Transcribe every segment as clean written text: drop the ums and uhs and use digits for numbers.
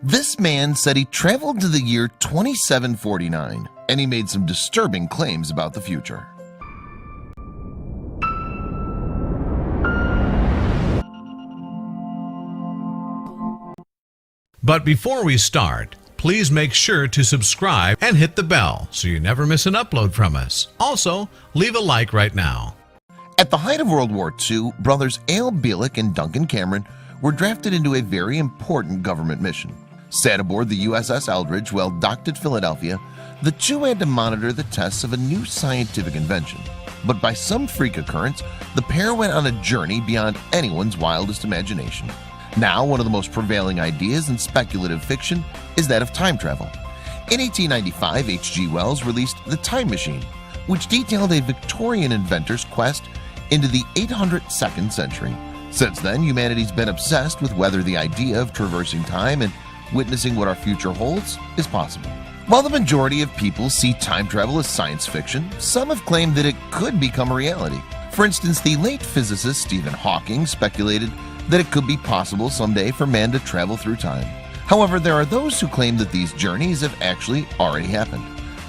This man said he traveled to the year 2749, and he made some disturbing claims about the future. But before we start, please make sure to subscribe and hit the bell so you never miss an upload from us. Also, leave a like right now. At the height of World War II, brothers Al Bielek and Duncan Cameron were drafted into a very important government mission. Sat aboard the USS Eldridge while docked at Philadelphia, the two had to monitor the tests of a new scientific invention. But by some freak occurrence, the pair went on a journey beyond anyone's wildest imagination. Now, one of the most prevailing ideas in speculative fiction is that of time travel. In 1895, H.G. Wells released The Time Machine, which detailed a Victorian inventor's quest into the 802nd century. Since then, humanity's been obsessed with whether the idea of traversing time and witnessing what our future holds is possible. While the majority of people see time travel as science fiction, some have claimed that it could become a reality. For instance, the late physicist Stephen Hawking speculated that it could be possible someday for man to travel through time. However, there are those who claim that these journeys have actually already happened.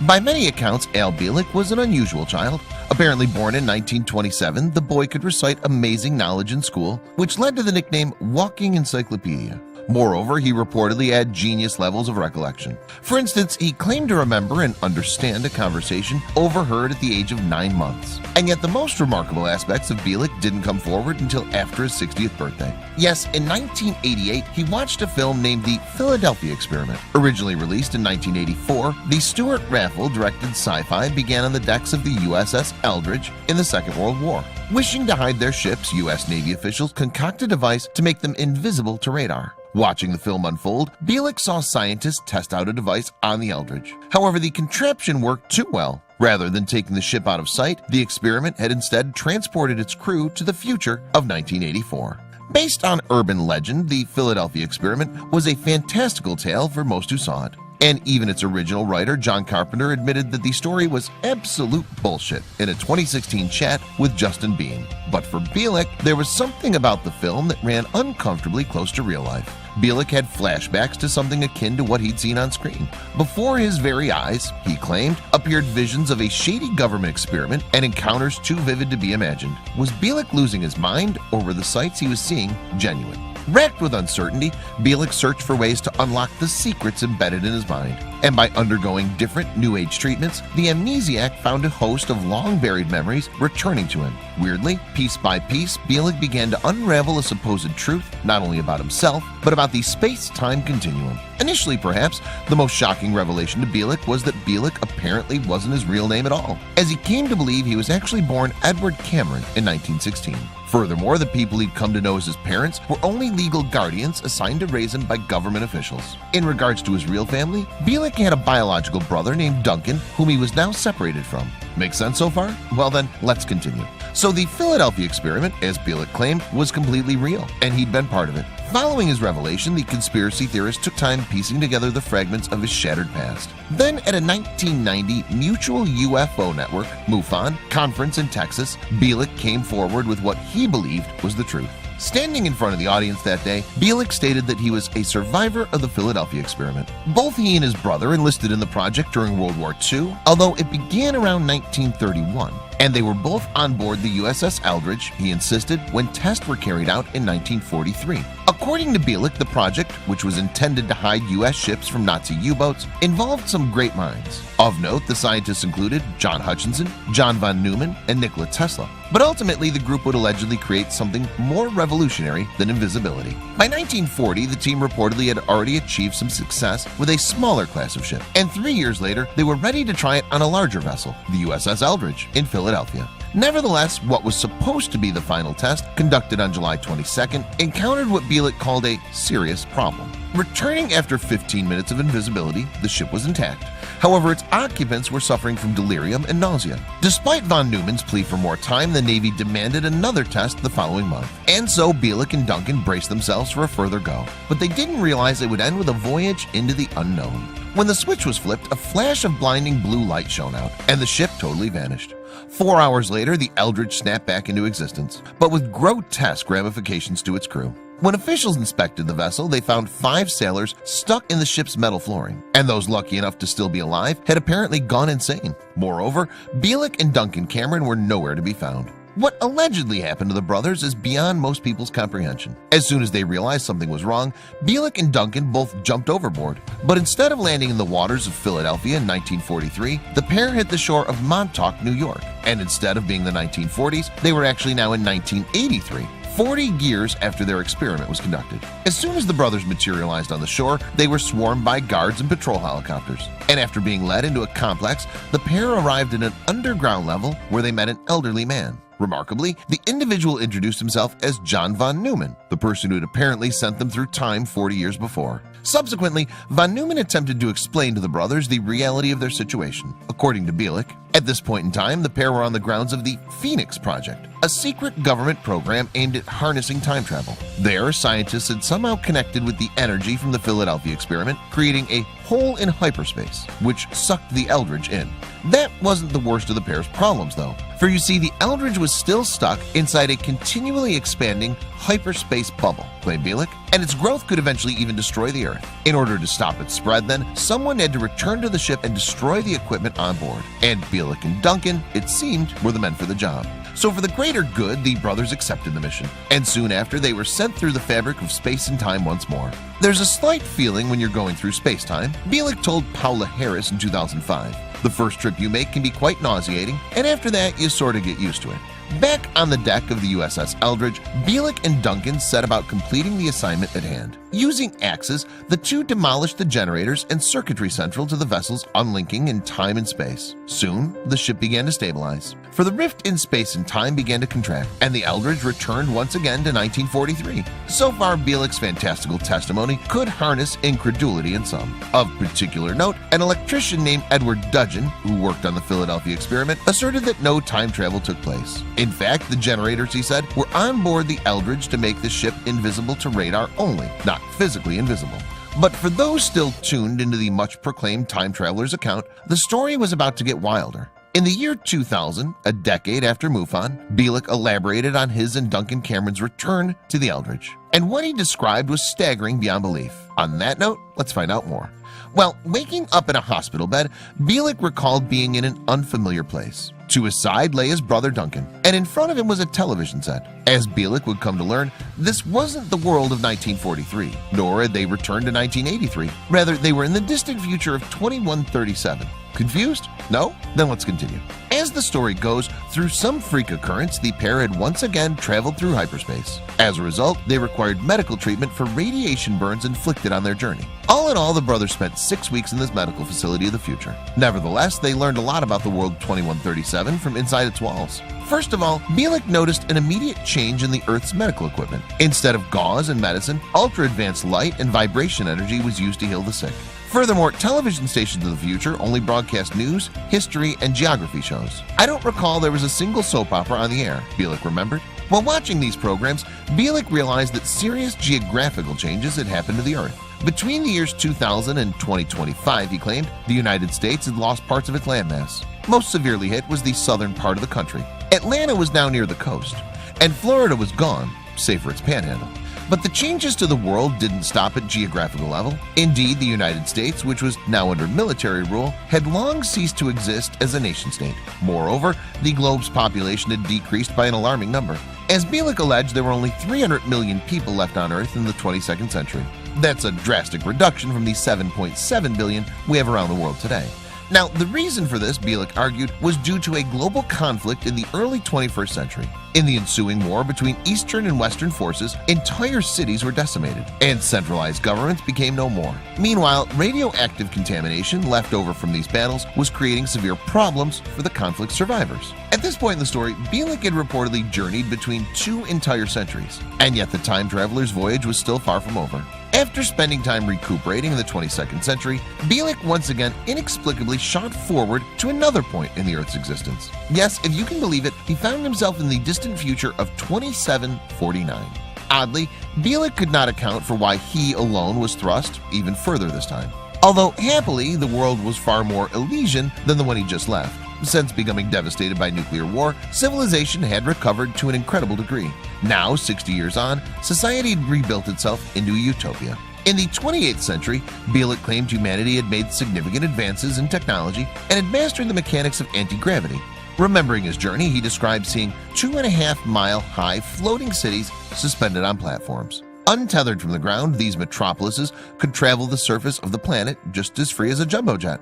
By many accounts, Al Bielek was an unusual child. Apparently born in 1927, the boy could recite amazing knowledge in school, which led to the nickname Walking Encyclopedia. Moreover, he reportedly had genius levels of recollection. For instance, he claimed to remember and understand a conversation overheard at the age of 9 months. And yet the most remarkable aspects of Bielek didn't come forward until after his 60th birthday. Yes, in 1988, he watched a film named The Philadelphia Experiment. Originally released in 1984, the Stuart Raffel-directed sci-fi began on the decks of the USS Eldridge in the Second World War. Wishing to hide their ships, U.S. Navy officials concocted a device to make them invisible to radar. Watching the film unfold, Bielek saw scientists test out a device on the Eldridge. However, the contraption worked too well. Rather than taking the ship out of sight, the experiment had instead transported its crew to the future of 1984. Based on urban legend, the Philadelphia Experiment was a fantastical tale for most who saw it. And even its original writer, John Carpenter, admitted that the story was absolute bullshit in a 2016 chat with Justin Bean. But for Bielek, there was something about the film that ran uncomfortably close to real life. Bielek had flashbacks to something akin to what he'd seen on screen. Before his very eyes, he claimed, appeared visions of a shady government experiment and encounters too vivid to be imagined. Was Bielek losing his mind, or were the sights he was seeing genuine? Racked with uncertainty, Bielek searched for ways to unlock the secrets embedded in his mind. And by undergoing different New Age treatments, the amnesiac found a host of long-buried memories returning to him. Weirdly, piece by piece, Bielek began to unravel a supposed truth, not only about himself, but about the space-time continuum. Initially, perhaps, the most shocking revelation to Bielek was that Bielek apparently wasn't his real name at all, as he came to believe he was actually born Edward Cameron in 1916. Furthermore, the people he'd come to know as his parents were only legal guardians assigned to raise him by government officials. In regards to his real family, Bielek had a biological brother named Duncan, whom he was now separated from. Make sense so far? Well then, let's continue. So the Philadelphia Experiment, as Bielek claimed, was completely real, and he'd been part of it. Following his revelation, the conspiracy theorist took time piecing together the fragments of his shattered past. Then, at a 1990 Mutual UFO Network, MUFON, conference in Texas, Bielek came forward with what he believed was the truth. Standing in front of the audience that day, Bielek stated that he was a survivor of the Philadelphia Experiment. Both he and his brother enlisted in the project during World War II, although it began around 1931. And they were both on board the USS Eldridge, he insisted, when tests were carried out in 1943. According to Bielek, the project, which was intended to hide U.S. ships from Nazi U-boats, involved some great minds. Of note, the scientists included John Hutchinson, John von Neumann, and Nikola Tesla. But ultimately, the group would allegedly create something more revolutionary than invisibility. By 1940, the team reportedly had already achieved some success with a smaller class of ship, and 3 years later, they were ready to try it on a larger vessel, the USS Eldridge, in Philadelphia. Nevertheless, what was supposed to be the final test, conducted on July 22nd, encountered what Bielek called a serious problem. Returning after 15 minutes of invisibility, the ship was intact. However, its occupants were suffering from delirium and nausea. Despite von Neumann's plea for more time, the Navy demanded another test the following month. And so Bielek and Duncan braced themselves for a further go. But they didn't realize it would end with a voyage into the unknown. When the switch was flipped, a flash of blinding blue light shone out, and the ship totally vanished. 4 hours later, the Eldridge snapped back into existence, but with grotesque ramifications to its crew. When officials inspected the vessel, they found 5 sailors stuck in the ship's metal flooring, and those lucky enough to still be alive had apparently gone insane. Moreover, Bielik and Duncan Cameron were nowhere to be found. What allegedly happened to the brothers is beyond most people's comprehension. As soon as they realized something was wrong, Bielik and Duncan both jumped overboard. But instead of landing in the waters of Philadelphia in 1943, the pair hit the shore of Montauk, New York. And instead of being the 1940s, they were actually now in 1983. 40 years after their experiment was conducted. As soon as the brothers materialized on the shore, they were swarmed by guards and patrol helicopters. And after being led into a complex, the pair arrived at an underground level where they met an elderly man. Remarkably, the individual introduced himself as John von Neumann, the person who had apparently sent them through time 40 years before. Subsequently, von Neumann attempted to explain to the brothers the reality of their situation. According to Bielik, at this point in time, the pair were on the grounds of the Phoenix Project, a secret government program aimed at harnessing time travel. There, scientists had somehow connected with the energy from the Philadelphia experiment, creating a hole in hyperspace, which sucked the Eldridge in. That wasn't the worst of the pair's problems, though, for you see, the Eldridge was still stuck inside a continually expanding hyperspace bubble, claimed Bielik, and its growth could eventually even destroy the Earth. In order to stop its spread, then, someone had to return to the ship and destroy the equipment on board. And Bielik and Duncan, it seemed, were the men for the job. So for the greater good, the brothers accepted the mission, and soon after they were sent through the fabric of space and time once more. There's a slight feeling when you're going through space-time, Bielik told Paula Harris in 2005. The first trip you make can be quite nauseating, and after that you sort of get used to it. Back on the deck of the USS Eldridge, Bielik and Duncan set about completing the assignment at hand. Using axes, the two demolished the generators and circuitry central to the vessel's unlinking in time and space. Soon, the ship began to stabilize, for the rift in space and time began to contract, and the Eldridge returned once again to 1943. So far, Bielik's fantastical testimony could harness incredulity in some. Of particular note, an electrician named Edward Dudgeon, who worked on the Philadelphia experiment, asserted that no time travel took place. In fact, the generators, he said, were on board the Eldridge to make the ship invisible to radar only, not physically invisible. But for those still tuned into the much-proclaimed time traveler's account, the story was about to get wilder. In the year 2000, a decade after MUFON, Bielik elaborated on his and Duncan Cameron's return to the Eldridge. And what he described was staggering beyond belief. On that note, let's find out more. Well, waking up in a hospital bed, Bielik recalled being in an unfamiliar place. To his side lay his brother Duncan, and in front of him was a television set. As Bielik would come to learn, this wasn't the world of 1943, nor had they returned to 1983. Rather, they were in the distant future of 2137. Confused? No? Then let's continue. As the story goes, through some freak occurrence, the pair had once again traveled through hyperspace. As a result, they required medical treatment for radiation burns inflicted on their journey. All in all, the brothers spent 6 weeks in this medical facility of the future. Nevertheless, they learned a lot about the world 2137 from inside its walls. First of all, Bielik noticed an immediate change in the Earth's medical equipment. Instead of gauze and medicine, ultra-advanced light and vibration energy was used to heal the sick. Furthermore, television stations of the future only broadcast news, history, and geography shows. I don't recall there was a single soap opera on the air, Bielik remembered. While watching these programs, Bielik realized that serious geographical changes had happened to the Earth. Between the years 2000 and 2025, he claimed, the United States had lost parts of its landmass. Most severely hit was the southern part of the country. Atlanta was now near the coast, and Florida was gone, save for its panhandle. But the changes to the world didn't stop at geographical level. Indeed, the United States, which was now under military rule, had long ceased to exist as a nation-state. Moreover, the globe's population had decreased by an alarming number. As Bielik alleged, there were only 300 million people left on Earth in the 22nd century. That's a drastic reduction from the 7.7 billion we have around the world today. Now, the reason for this, Bielik argued, was due to a global conflict in the early 21st century. In the ensuing war between Eastern and Western forces, entire cities were decimated, and centralized governments became no more. Meanwhile, radioactive contamination left over from these battles was creating severe problems for the conflict survivors. At this point in the story, Bielik had reportedly journeyed between 2 entire centuries, and yet the time traveler's voyage was still far from over. After spending time recuperating in the 22nd century, Bielik once again inexplicably shot forward to another point in the Earth's existence. Yes, if you can believe it, he found himself in the distant future of 2749. Oddly, Bielik could not account for why he alone was thrust even further this time. Although, happily, the world was far more Elysian than the one he just left. Since becoming devastated by nuclear war, civilization had recovered to an incredible degree. Now, 60 years on, society had rebuilt itself into a utopia. In the 28th century, Bielek claimed humanity had made significant advances in technology and had mastered the mechanics of anti-gravity. Remembering his journey, he described seeing 2.5-mile-high floating cities suspended on platforms. Untethered from the ground, these metropolises could travel the surface of the planet just as free as a jumbo jet.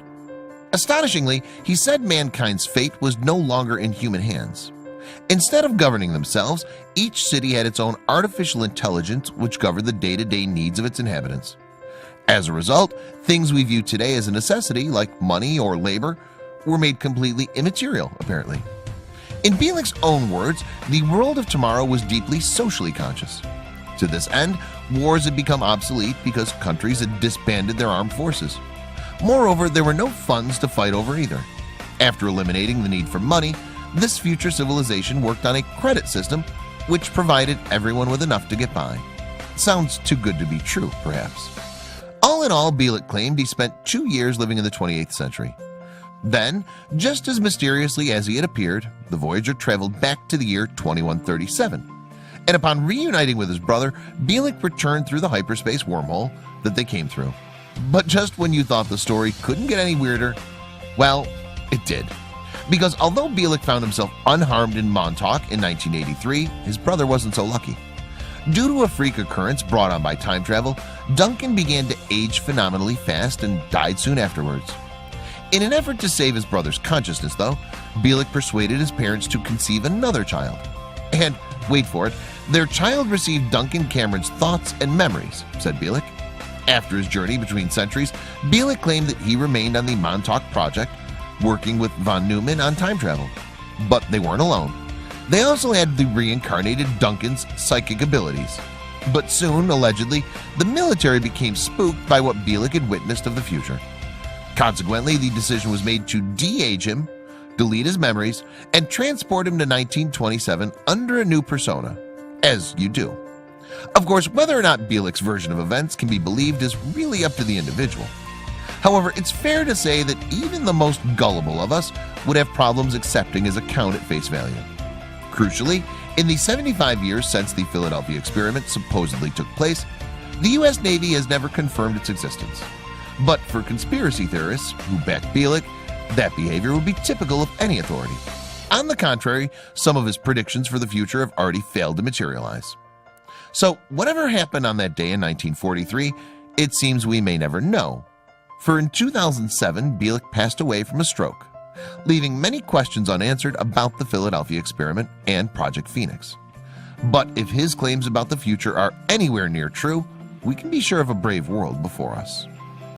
Astonishingly, he said mankind's fate was no longer in human hands. Instead of governing themselves, each city had its own artificial intelligence which governed the day-to-day needs of its inhabitants. As a result, things we view today as a necessity, like money or labor, were made completely immaterial, apparently. In Bielek's own words, the world of tomorrow was deeply socially conscious. To this end, wars had become obsolete because countries had disbanded their armed forces. Moreover, there were no funds to fight over either. After eliminating the need for money, this future civilization worked on a credit system which provided everyone with enough to get by. Sounds too good to be true, perhaps. All in all, Bielek claimed he spent 2 years living in the 28th century. Then, just as mysteriously as he had appeared, the Voyager traveled back to the year 2137. And upon reuniting with his brother, Bielek returned through the hyperspace wormhole that they came through. But just when you thought the story couldn't get any weirder, well, it did. Because although Bielek found himself unharmed in Montauk in 1983, his brother wasn't so lucky. Due to a freak occurrence brought on by time travel, Duncan began to age phenomenally fast and died soon afterwards. In an effort to save his brother's consciousness, though, Bielek persuaded his parents to conceive another child. And, wait for it, their child received Duncan Cameron's thoughts and memories, said Bielek. After his journey between centuries, Bielek claimed that he remained on the Montauk Project, working with von Neumann on time travel. But they weren't alone. They also had the reincarnated Duncan's psychic abilities. But soon, allegedly, the military became spooked by what Bielek had witnessed of the future. Consequently, the decision was made to de-age him, delete his memories, and transport him to 1927 under a new persona, as you do. Of course, whether or not Bielek's version of events can be believed is really up to the individual. However, it's fair to say that even the most gullible of us would have problems accepting his account at face value. Crucially, in the 75 years since the Philadelphia experiment supposedly took place, the US Navy has never confirmed its existence. But for conspiracy theorists who back Bielek, that behavior would be typical of any authority. On the contrary, some of his predictions for the future have already failed to materialize. So whatever happened on that day in 1943, it seems we may never know. For in 2007, Bielek passed away from a stroke, leaving many questions unanswered about the Philadelphia experiment and Project Phoenix. But if his claims about the future are anywhere near true, we can be sure of a brave world before us.